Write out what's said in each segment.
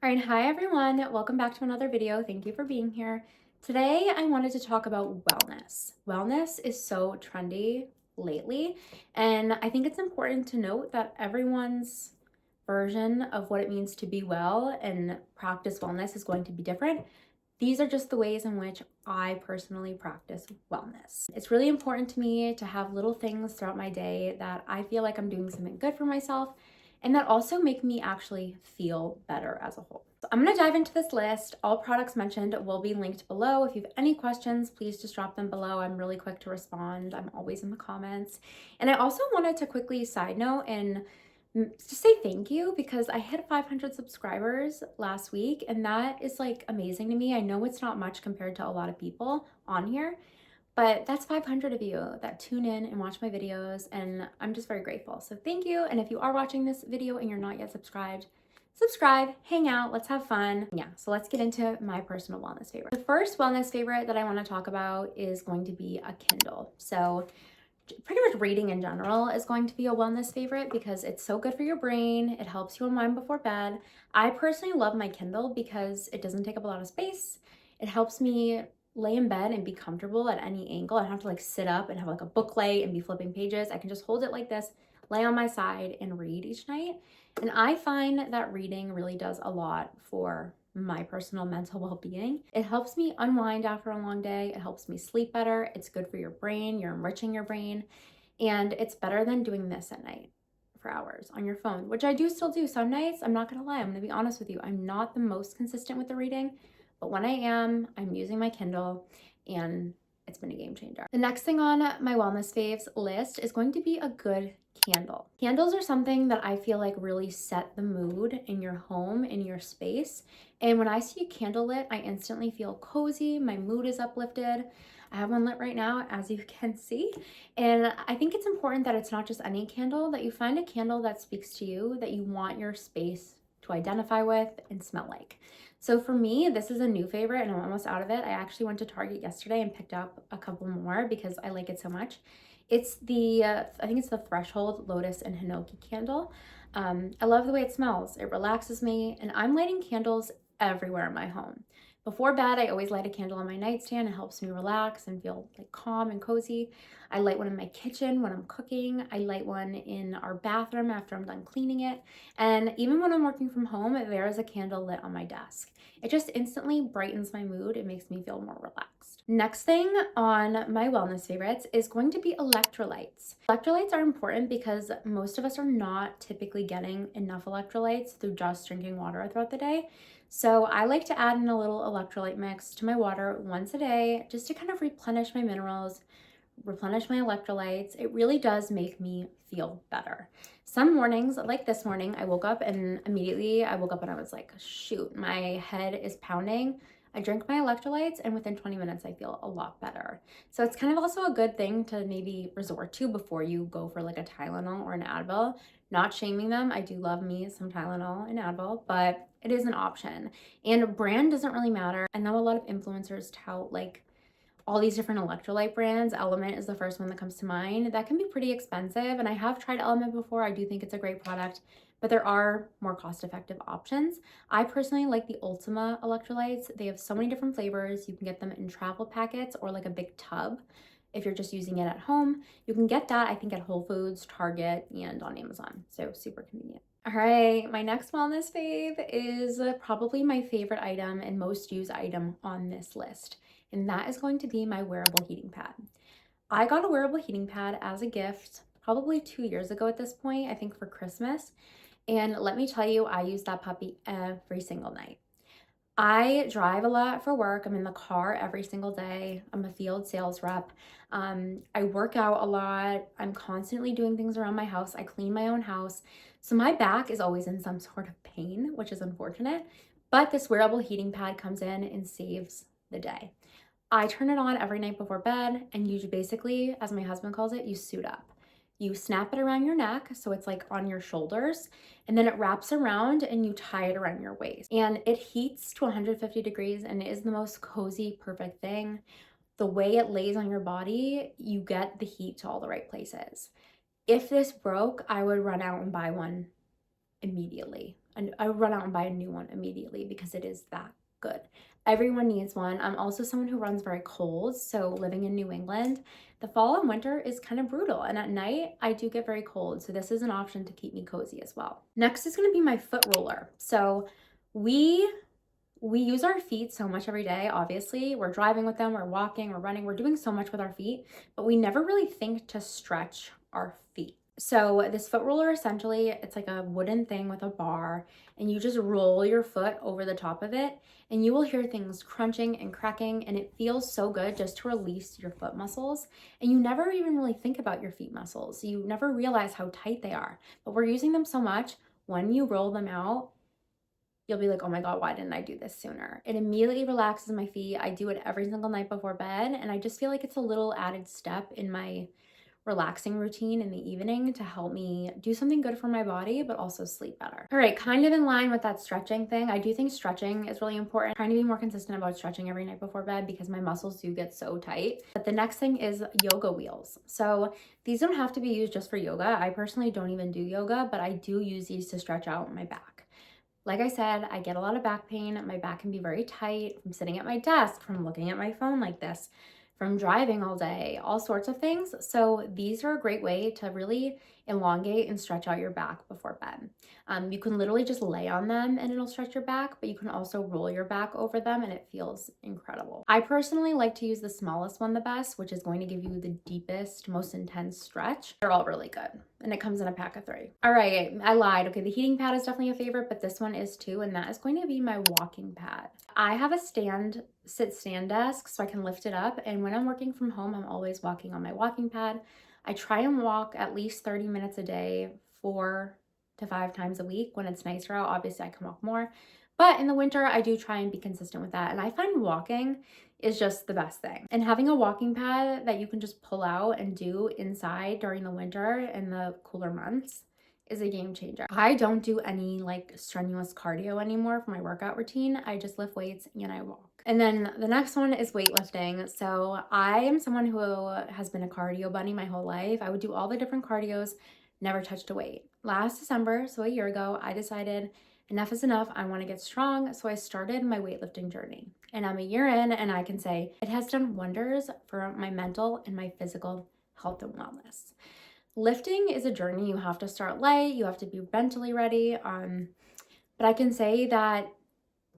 All right, hi everyone. Welcome back to another video. Thank you for being here. Today, I wanted to talk about wellness. Wellness is so trendy lately, and I think it's important to note that everyone's version of what it means to be well and practice wellness is going to be different. These are just the ways in which I personally practice wellness. It's really important to me to have little things throughout my day that I feel like I'm doing something good for myself and that also make me actually feel better as a whole. So I'm gonna dive into this list. All products mentioned will be linked below. If you have any questions, please just drop them below. I'm really quick to respond. I'm always in the comments. And I also wanted to quickly side note and just say thank you because I hit 500 subscribers last week and that is like amazing to me. I know it's not much compared to a lot of people on here, but that's 500 of you that tune in and watch my videos and I'm just very grateful. So thank you. And if you are watching this video and you're not yet subscribed, subscribe, hang out, let's have fun. Yeah, so let's get into my personal wellness favorite. The first wellness favorite that I want to talk about is going to be a Kindle. So pretty much reading in general is going to be a wellness favorite because it's so good for your brain. It helps you unwind before bed. I personally love my Kindle because it doesn't take up a lot of space. It helps me lay in bed and be comfortable at any angle. I don't have to like sit up and have like a book light and be flipping pages. I can just hold it like this, lay on my side and read each night. And I find that reading really does a lot for my personal mental well-being. It helps me unwind after a long day. It helps me sleep better. It's good for your brain. You're enriching your brain. And it's better than doing this at night for hours on your phone, which I do still do some nights. I'm not gonna lie, I'm gonna be honest with you. I'm not the most consistent with the reading, but when I am, I'm using my Kindle and it's been a game changer. The next thing on my wellness faves list is going to be a good candle. Candles are something that I feel like really set the mood in your home, in your space. And when I see a candle lit, I instantly feel cozy. My mood is uplifted. I have one lit right now, as you can see. And I think it's important that it's not just any candle, that you find a candle that speaks to you, that you want your space to identify with and smell like. So for me, this is a new favorite and I'm almost out of it. I actually went to Target yesterday and picked up a couple more because I like it so much. It's the, I think it's the Threshold Lotus and Hinoki candle. I love the way it smells. It relaxes me and I'm lighting candles everywhere in my home. Before bed, I always light a candle on my nightstand. It helps me relax and feel like calm and cozy. I light one in my kitchen when I'm cooking. I light one in our bathroom after I'm done cleaning it. And even when I'm working from home, there is a candle lit on my desk. It just instantly brightens my mood. It makes me feel more relaxed. Next thing on my wellness favorites is going to be electrolytes. Electrolytes are important because most of us are not typically getting enough electrolytes through just drinking water throughout the day. So I like to add in a little electrolyte mix to my water once a day just to kind of replenish my minerals, replenish my electrolytes. It really does make me feel better. Some mornings, like this morning, I woke up and immediately I woke up and I was like, shoot, my head is pounding. I drink my electrolytes and within 20 minutes, I feel a lot better. So it's kind of also a good thing to maybe resort to before you go for like a Tylenol or an Advil. Not shaming them. I do love me some Tylenol and Advil, but it is an option. And brand doesn't really matter. I know a lot of influencers tout like all these different electrolyte brands. Element is the first one that comes to mind. That can be pretty expensive, and I have tried Element before. I do think it's a great product, but there are more cost-effective options. I personally like the Ultima electrolytes. They have so many different flavors. You can get them in travel packets or like a big tub. If you're just using it at home, you can get that, I think, at Whole Foods, Target, and on Amazon. So super convenient. All right, my next wellness fave is probably my favorite item and most used item on this list, and that is going to be my wearable heating pad. I got a wearable heating pad as a gift probably 2 years ago at this point, I think for Christmas, and let me tell you, I use that puppy every single night. I drive a lot for work. I'm in the car every single day. I'm a field sales rep. I work out a lot. I'm constantly doing things around my house. I clean my own house. So my back is always in some sort of pain, which is unfortunate. But this wearable heating pad comes in and saves the day. I turn it on every night before bed, and you basically, as my husband calls it, you suit up. You snap it around your neck, so it's like on your shoulders, and then it wraps around and you tie it around your waist. And it heats to 150 degrees and it is the most cozy, perfect thing. The way it lays on your body, you get the heat to all the right places. If this broke, I would run out and buy one immediately. I would run out and buy a new one immediately because it is that good. Everyone needs one. I'm also someone who runs very cold, so living in New England, the fall and winter is kind of brutal, and at night I do get very cold, so this is an option to keep me cozy as well. Next is going to be my foot roller. So we use our feet so much every day. Obviously, we're driving with them, we're walking, we're running, we're doing so much with our feet, but we never really think to stretch our feet. So this foot roller, essentially, it's like a wooden thing with a bar, and you just roll your foot over the top of it, and you will hear things crunching and cracking, and it feels so good just to release your foot muscles. And you never even really think about your feet muscles. You never realize how tight they are, but we're using them so much. When you roll them out, you'll be like, oh my God, why didn't I do this sooner? It immediately relaxes my feet. I do it every single night before bed, and I just feel like it's a little added step in my relaxing routine in the evening to help me do something good for my body, but also sleep better. All right, kind of in line with that stretching thing, I do think stretching is really important. I'm trying to be more consistent about stretching every night before bed because my muscles do get so tight. But the next thing is yoga wheels. So these don't have to be used just for yoga. I personally don't even do yoga, but I do use these to stretch out my back. Like I said, I get a lot of back pain. My back can be very tight from sitting at my desk, from looking at my phone like this, from driving all day, all sorts of things. So these are a great way to really elongate and stretch out your back before bed. You can literally just lay on them and it'll stretch your back, but you can also roll your back over them and it feels incredible. I personally like to use the smallest one the best, which is going to give you the deepest, most intense stretch. They're all really good, and it comes in a pack of 3. All right, I lied. Okay, the heating pad is definitely a favorite, but this one is too, and that is going to be my walking pad. I have a sit-stand desk, so I can lift it up, and when I'm working from home, I'm always walking on my walking pad. I try and walk at least 30 minutes a day, 4 to 5 times a week. When it's nicer out, obviously I can walk more, but in the winter, I do try and be consistent with that, and I find walking is just the best thing. And having a walking pad that you can just pull out and do inside during the winter and the cooler months is a game changer. I don't do any like strenuous cardio anymore for my workout routine. I just lift weights and I walk. And then the next one is weightlifting. So I am someone who has been a cardio bunny my whole life. I would do all the different cardios, never touched a weight. Last December, so a year ago, I decided enough is enough. I want to get strong. So I started my weightlifting journey. And I'm a year in, and I can say it has done wonders for my mental and my physical health and wellness. Lifting is a journey. You have to start light. You have to be mentally ready. But I can say that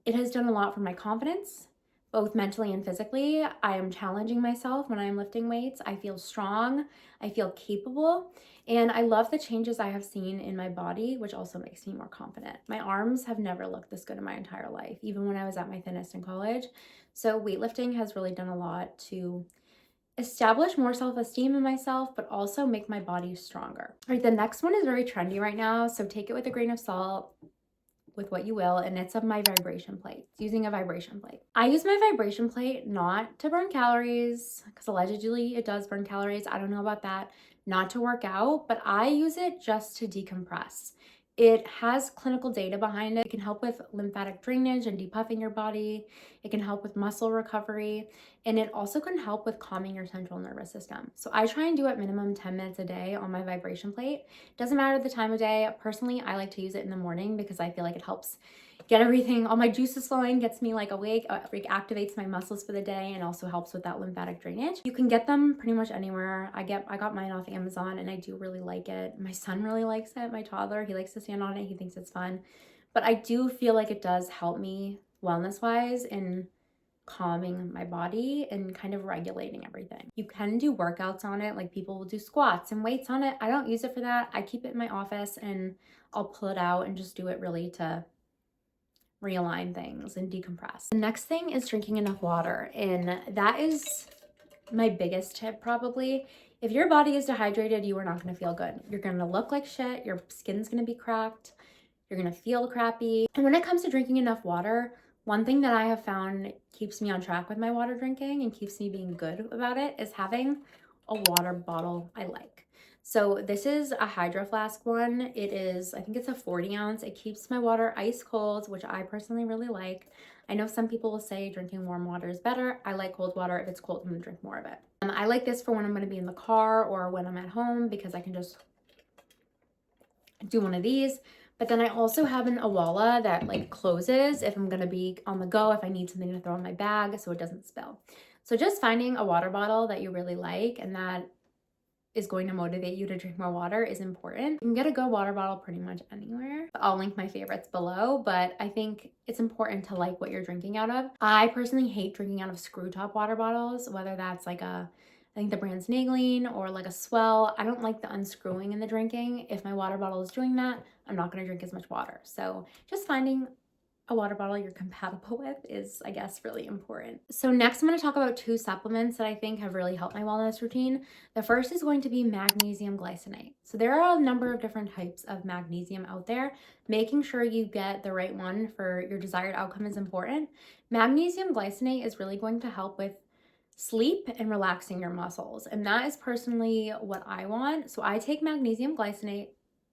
it has done a lot for my confidence, both mentally and physically. I am challenging myself when I'm lifting weights. I feel strong. I feel capable. And I love the changes I have seen in my body, which also makes me more confident. My arms have never looked this good in my entire life, even when I was at my thinnest in college. So weightlifting has really done a lot to establish more self-esteem in myself, but also make my body stronger. All right, the next one is very trendy right now, so take it with a grain of salt, with what you will, and it's of my vibration plate, using a vibration plate. I use my vibration plate not to burn calories, because allegedly it does burn calories. I don't know about that. Not to work out, but I use it just to decompress. It has clinical data behind it. It can help with lymphatic drainage and depuffing your body. It can help with muscle recovery, and it also can help with calming your central nervous system. So I try and do at minimum 10 minutes a day on my vibration plate. Doesn't matter the time of day. Personally, I like to use it in the morning because I feel like it helps get everything, all my juices flowing, gets me like awake, activates my muscles for the day, and also helps with that lymphatic drainage. You can get them pretty much anywhere. I got mine off Amazon and I do really like it. My son really likes it, my toddler. He likes to stand on it. He thinks it's fun. But I do feel like it does help me wellness-wise in calming my body and kind of regulating everything. You can do workouts on it, like people will do squats and weights on it. I don't use it for that. I keep it in my office and I'll pull it out and just do it really to realign things and decompress. The next thing is drinking enough water, and that is my biggest tip probably. If your body is dehydrated, you are not going to feel good. You're going to look like shit. Your skin's going to be cracked. You're going to feel crappy. And when it comes to drinking enough water, one thing that I have found keeps me on track with my water drinking and keeps me being good about it is having a water bottle I like. So this is a Hydro Flask one. It is, I think it's a 40 ounce. It keeps my water ice cold, which I personally really like. I know some people will say drinking warm water is better. I like cold water. If it's cold, I'm gonna drink more of it. I like this for when I'm gonna be in the car or when I'm at home because I can just do one of these. But then I also have an awala that like closes if I'm gonna be on the go, if I need something to throw in my bag so it doesn't spill. So just finding a water bottle that you really like and that is going to motivate you to drink more water is important. You can get a good water bottle pretty much anywhere. I'll link my favorites below, but I think it's important to like what you're drinking out of. I personally hate drinking out of screw top water bottles, whether that's like I think the brand's Nagleen or like a Swell. I don't like the unscrewing in the drinking. If my water bottle is doing that, I'm not gonna drink as much water. So just finding a water bottle you're compatible with is, I guess, really important. So next I'm going to talk about 2 supplements that I think have really helped my wellness routine. The first is going to be magnesium glycinate. So there are a number of different types of magnesium out there. Making sure you get the right one for your desired outcome is important. Magnesium glycinate is really going to help with sleep and relaxing your muscles. And that is personally what I want. So I take magnesium glycinate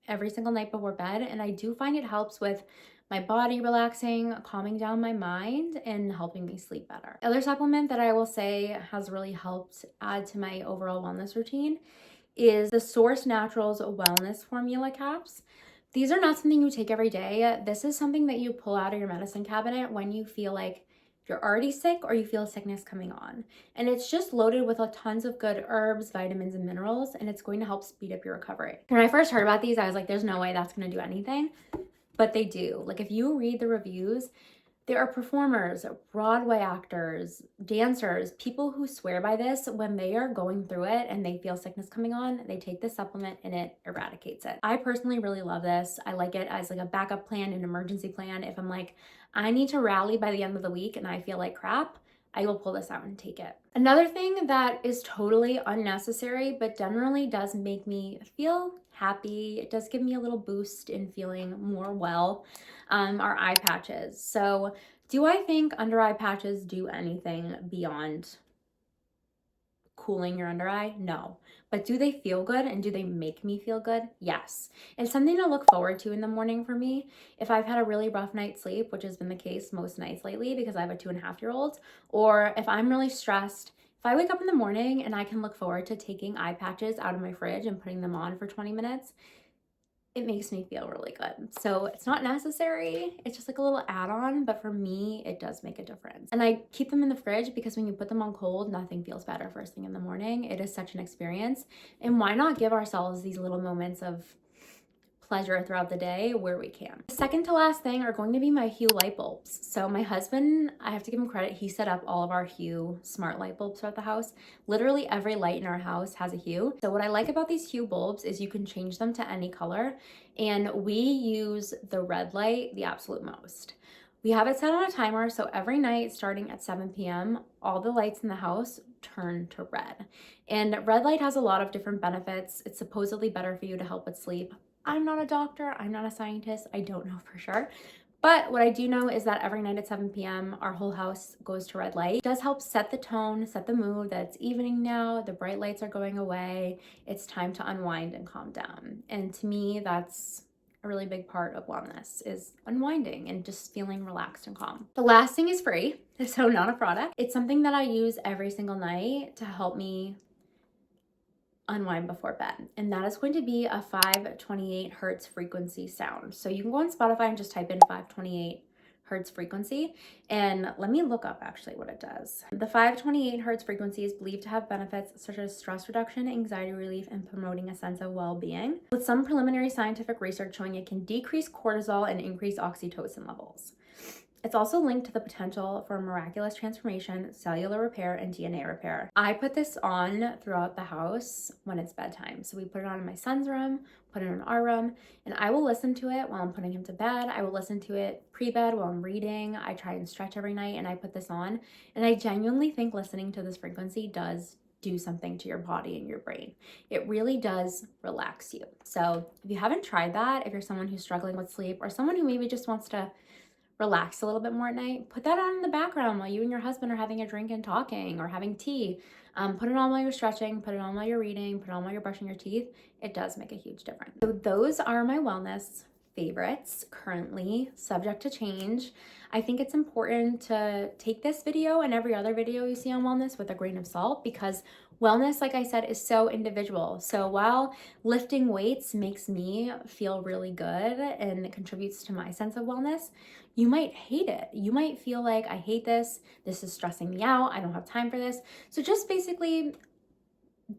every single night before bed, and I do find it helps with my body relaxing, calming down my mind, and helping me sleep better. Other supplement that I will say has really helped add to my overall wellness routine is the Source Naturals Wellness Formula caps. These are not something you take every day. This is something that you pull out of your medicine cabinet when you feel like you're already sick or you feel sickness coming on. And it's just loaded with tons of good herbs, vitamins, and minerals, and it's going to help speed up your recovery. When I first heard about these, I was like, there's no way that's going to do anything. But they do. Like if you read the reviews, there are performers, Broadway actors, dancers, people who swear by this when they are going through it and they feel sickness coming on, they take this supplement and it eradicates it. I personally really love this. I like it as like a backup plan, an emergency plan. If I'm like, I need to rally by the end of the week and I feel like crap, I will pull this out and take it. Another thing that is totally unnecessary, but generally does make me feel happy, it does give me a little boost in feeling more well, are eye patches. So do I think under eye patches do anything beyond cooling your under eye? No. But do they feel good and do they make me feel good? Yes. It's something to look forward to in the morning for me. If I've had a really rough night's sleep, which has been the case most nights lately because I have a 2.5-year-old, or if I'm really stressed, if I wake up in the morning and I can look forward to taking eye patches out of my fridge and putting them on for 20 minutes, it makes me feel really good. So it's not necessary. It's just like a little add-on, but for me, it does make a difference. And I keep them in the fridge because when you put them on cold, nothing feels better first thing in the morning. It is such an experience. And why not give ourselves these little moments of pleasure throughout the day where we can. The second to last thing are going to be my Hue light bulbs. So my husband, I have to give him credit, he set up all of our Hue smart light bulbs throughout the house. Literally every light in our house has a Hue. So what I like about these Hue bulbs is you can change them to any color, and we use the red light the absolute most. We have it set on a timer, so every night starting at 7 p.m., all the lights in the house turn to red. And red light has a lot of different benefits. It's supposedly better for you to help with sleep. I'm not a doctor, I'm not a scientist, I don't know for sure. But what I do know is that every night at 7 p.m., our whole house goes to red light. It does help set the tone, set the mood that it's evening now, the bright lights are going away, it's time to unwind and calm down. And to me, that's a really big part of wellness, is unwinding and just feeling relaxed and calm. The last thing is free, so not a product. It's something that I use every single night to help me unwind before bed, and that is going to be a 528 hertz frequency sound. So you can go on Spotify and just type in 528 hertz frequency, and let me look up actually what it does. The 528 hertz frequency is believed to have benefits such as stress reduction, anxiety relief, and promoting a sense of well-being, with some preliminary scientific research showing it can decrease cortisol and increase oxytocin levels. It's also linked to the potential for miraculous transformation, cellular repair, and DNA repair. I put this on throughout the house when it's bedtime. So we put it on in my son's room, put it in our room, and I will listen to it while I'm putting him to bed. I will listen to it pre-bed while I'm reading. I try and stretch every night and I put this on. And I genuinely think listening to this frequency does do something to your body and your brain. It really does relax you. So if you haven't tried that, if you're someone who's struggling with sleep or someone who maybe just wants to relax a little bit more at night, put that on in the background while you and your husband are having a drink and talking or having tea. Put it on while you're stretching, put it on while you're reading, put it on while you're brushing your teeth. It does make a huge difference. So those are my wellness favorites currently, subject to change. I think it's important to take this video and every other video you see on wellness with a grain of salt, because wellness, like I said, is so individual. So while lifting weights makes me feel really good and it contributes to my sense of wellness, you might hate it. You might feel like, I hate this. This is stressing me out. I don't have time for this. So just basically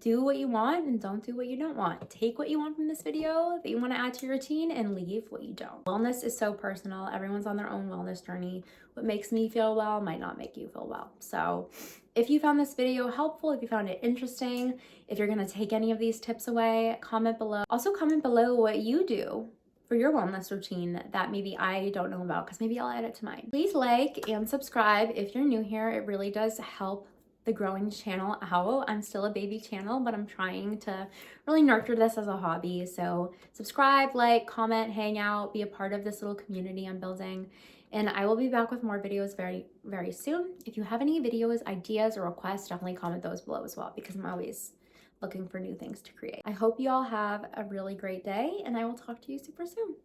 do what you want and don't do what you don't want. Take what you want from this video that you want to add to your routine and leave what you don't. Wellness is so personal. Everyone's on their own wellness journey. What makes me feel well might not make you feel well. So if you found this video helpful, if you found it interesting, if you're going to take any of these tips away, comment below. Also comment below what you do for your wellness routine that maybe I don't know about, because maybe I'll add it to mine. Please like and subscribe if you're new here. It really does help the growing channel out. I'm still a baby channel, but I'm trying to really nurture this as a hobby. So subscribe, like, comment, hang out, be a part of this little community I'm building. And I will be back with more videos very, very soon. If you have any videos, ideas, or requests, definitely comment those below as well, because I'm always looking for new things to create. I hope you all have a really great day, and I will talk to you super soon.